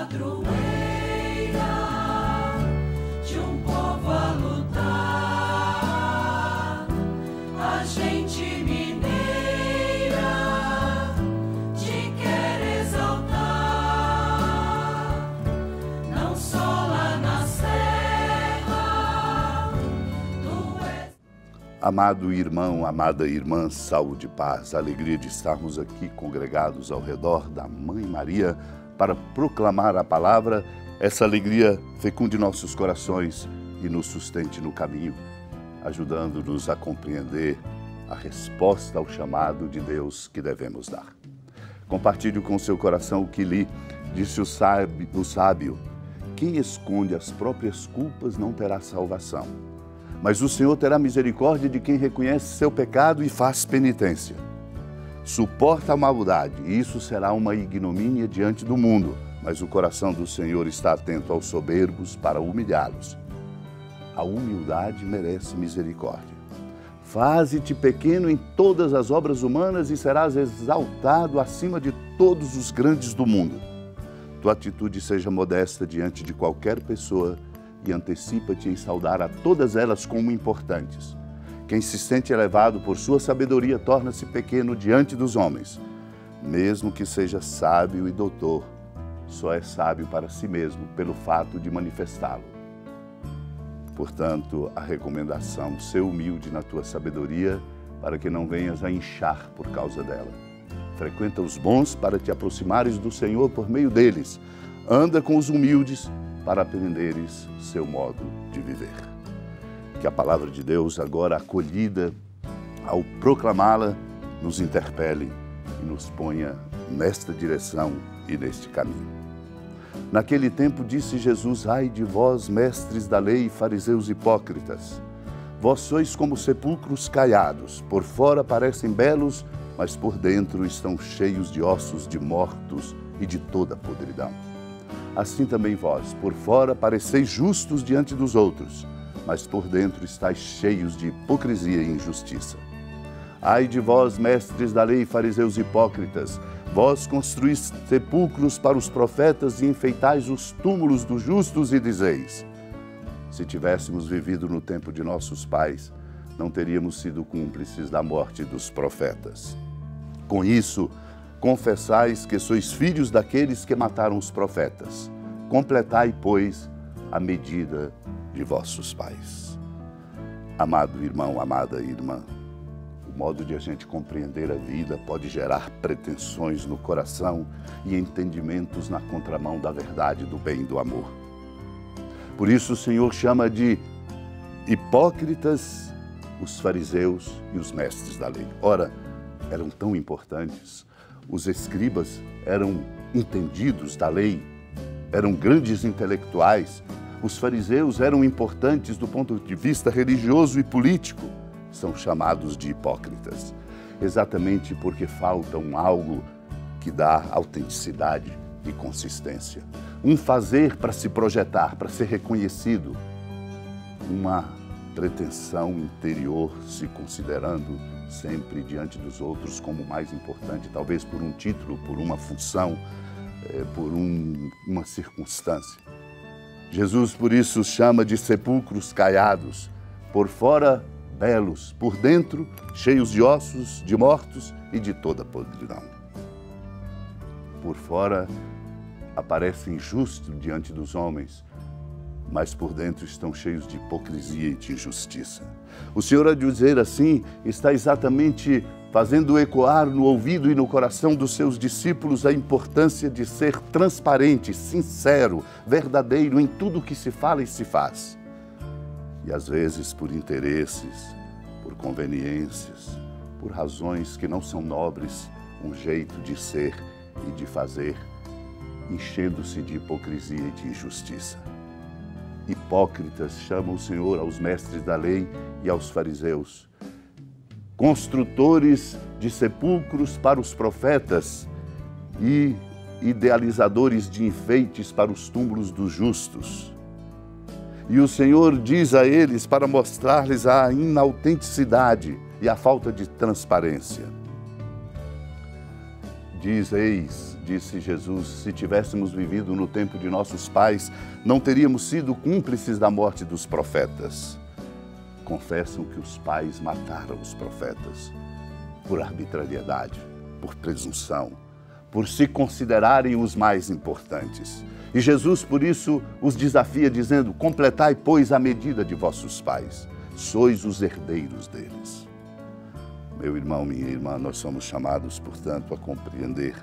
padroeira de um povo a lutar, a gente mineira te quer exaltar, não só lá na serra, tu és. Amado irmão, amada irmã, saúde e paz, a alegria de estarmos aqui congregados ao redor da Mãe Maria para proclamar a palavra. Essa alegria fecunde nossos corações e nos sustente no caminho, ajudando-nos a compreender a resposta ao chamado de Deus que devemos dar. Compartilhe com seu coração o que li. Disse o sábio: quem esconde as próprias culpas não terá salvação, mas o Senhor terá misericórdia de quem reconhece seu pecado e faz penitência. Suporta a maldade, e isso será uma ignomínia diante do mundo, mas o coração do Senhor está atento aos soberbos para humilhá-los. A humildade merece misericórdia. Faze-te pequeno em todas as obras humanas e serás exaltado acima de todos os grandes do mundo. Tua atitude seja modesta diante de qualquer pessoa e antecipa-te em saudar a todas elas como importantes. Quem se sente elevado por sua sabedoria torna-se pequeno diante dos homens. Mesmo que seja sábio e doutor, só é sábio para si mesmo pelo fato de manifestá-lo. Portanto, a recomendação: ser humilde na tua sabedoria, para que não venhas a inchar por causa dela. Frequenta os bons para te aproximares do Senhor por meio deles. Anda com os humildes para aprenderes seu modo de viver. Que a palavra de Deus, agora acolhida, ao proclamá-la, nos interpele e nos ponha nesta direção e neste caminho. Naquele tempo disse Jesus: ai de vós, mestres da lei, fariseus hipócritas! Vós sois como sepulcros caiados, por fora parecem belos, mas por dentro estão cheios de ossos de mortos e de toda podridão. Assim também vós, por fora pareceis justos diante dos outros, mas por dentro estáis cheios de hipocrisia e injustiça. Ai de vós, mestres da lei, fariseus hipócritas! Vós construís sepulcros para os profetas e enfeitais os túmulos dos justos e dizeis: se tivéssemos vivido no tempo de nossos pais, não teríamos sido cúmplices da morte dos profetas. Com isso, confessais que sois filhos daqueles que mataram os profetas. Completai, pois, a medida de vossos pais. Amado irmão, amada irmã, o modo de a gente compreender a vida pode gerar pretensões no coração e entendimentos na contramão da verdade, do bem e do amor. Por isso o Senhor chama de hipócritas os fariseus e os mestres da lei. Ora, eram tão importantes. Os escribas eram entendidos da lei, eram grandes intelectuais. Os fariseus eram importantes do ponto de vista religioso e político. São chamados de hipócritas, exatamente porque faltam algo que dá autenticidade e consistência. Um fazer para se projetar, para ser reconhecido. Uma pretensão interior, se considerando sempre diante dos outros como mais importante, talvez por um título, por uma função, por uma circunstância. Jesus, por isso, chama de sepulcros caiados, por fora belos, por dentro cheios de ossos, de mortos e de toda podridão. Por fora aparecem justos diante dos homens, mas por dentro estão cheios de hipocrisia e de injustiça. O Senhor, a dizer assim, está exatamente fazendo ecoar no ouvido e no coração dos seus discípulos a importância de ser transparente, sincero, verdadeiro em tudo que se fala e se faz. E às vezes por interesses, por conveniências, por razões que não são nobres, um jeito de ser e de fazer, enchendo-se de hipocrisia e de injustiça. Hipócritas chama o Senhor aos mestres da lei e aos fariseus, construtores de sepulcros para os profetas e idealizadores de enfeites para os túmulos dos justos. E o Senhor diz a eles para mostrar-lhes a inautenticidade e a falta de transparência. Disse Jesus, se tivéssemos vivido no tempo de nossos pais, não teríamos sido cúmplices da morte dos profetas. Confessam que os pais mataram os profetas por arbitrariedade, por presunção, por se considerarem os mais importantes. E Jesus, por isso, os desafia dizendo, completai, pois, a medida de vossos pais. Sois os herdeiros deles. Meu irmão, minha irmã, nós somos chamados, portanto, a compreender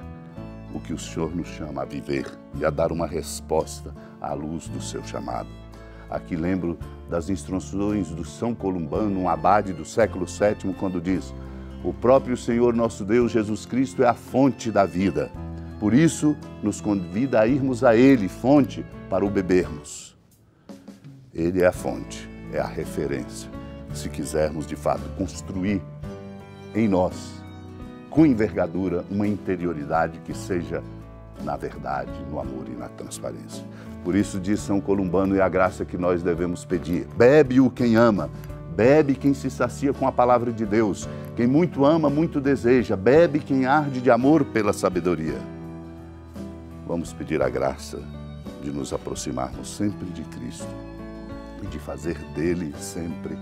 o que o Senhor nos chama a viver e a dar uma resposta à luz do seu chamado. Aqui lembro das instruções do São Columbano, um abade do século VII, quando diz, o próprio Senhor nosso Deus, Jesus Cristo, é a fonte da vida. Por isso, nos convida a irmos a Ele, fonte, para o bebermos. Ele é a fonte, é a referência. Se quisermos, de fato, construir em nós, com envergadura, uma interioridade que seja na verdade, no amor e na transparência. Por isso diz São Columbano, é a graça que nós devemos pedir. Bebe-o quem ama, bebe quem se sacia com a palavra de Deus. Quem muito ama, muito deseja. Bebe quem arde de amor pela sabedoria. Vamos pedir a graça de nos aproximarmos sempre de Cristo e de fazer dele sempre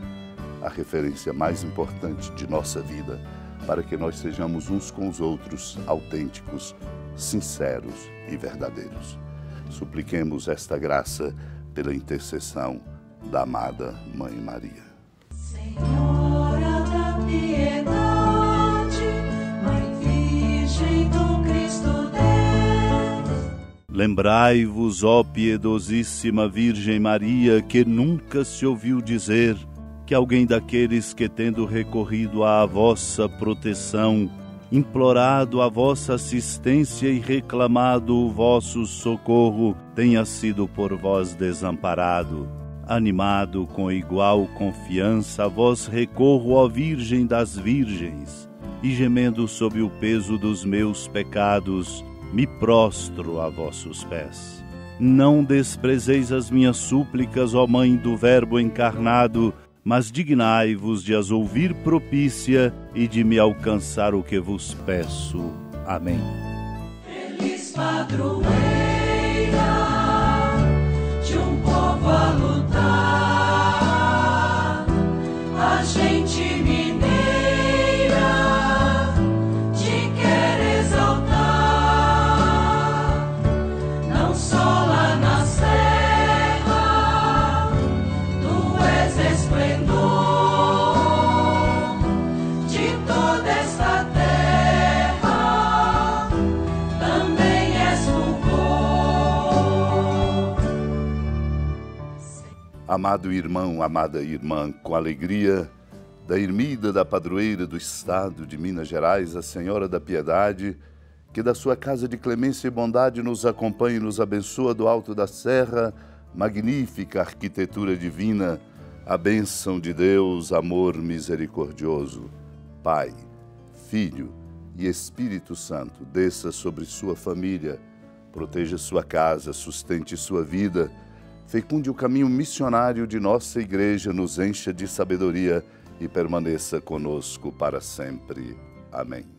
a referência mais importante de nossa vida, para que nós sejamos uns com os outros autênticos, sinceros e verdadeiros. Supliquemos esta graça pela intercessão da amada Mãe Maria. Senhora da piedade, Mãe Virgem do Cristo Deus. Lembrai-vos, ó piedosíssima Virgem Maria, que nunca se ouviu dizer que alguém daqueles que, tendo recorrido à vossa proteção, implorado a vossa assistência e reclamado o vosso socorro, tenha sido por vós desamparado. Animado com igual confiança, a vós recorro, ó Virgem das Virgens, e gemendo sob o peso dos meus pecados, me prostro a vossos pés. Não desprezeis as minhas súplicas, ó Mãe do Verbo encarnado, mas dignai-vos de as ouvir propícia e de me alcançar o que vos peço. Amém. Feliz padroeira de um povo a lutar, a gente mineira te quer exaltar, não só lá na serra, tu és esplendor de toda esta terra, também és fulgor. Amado irmão, amada irmã, com alegria da ermida da padroeira do Estado de Minas Gerais, a Senhora da Piedade, que da sua casa de clemência e bondade nos acompanha e nos abençoa do alto da serra, magnífica arquitetura divina, a bênção de Deus, amor misericordioso, Pai, Filho e Espírito Santo, desça sobre sua família, proteja sua casa, sustente sua vida, fecunde o caminho missionário de nossa igreja, nos encha de sabedoria e permaneça conosco para sempre. Amém.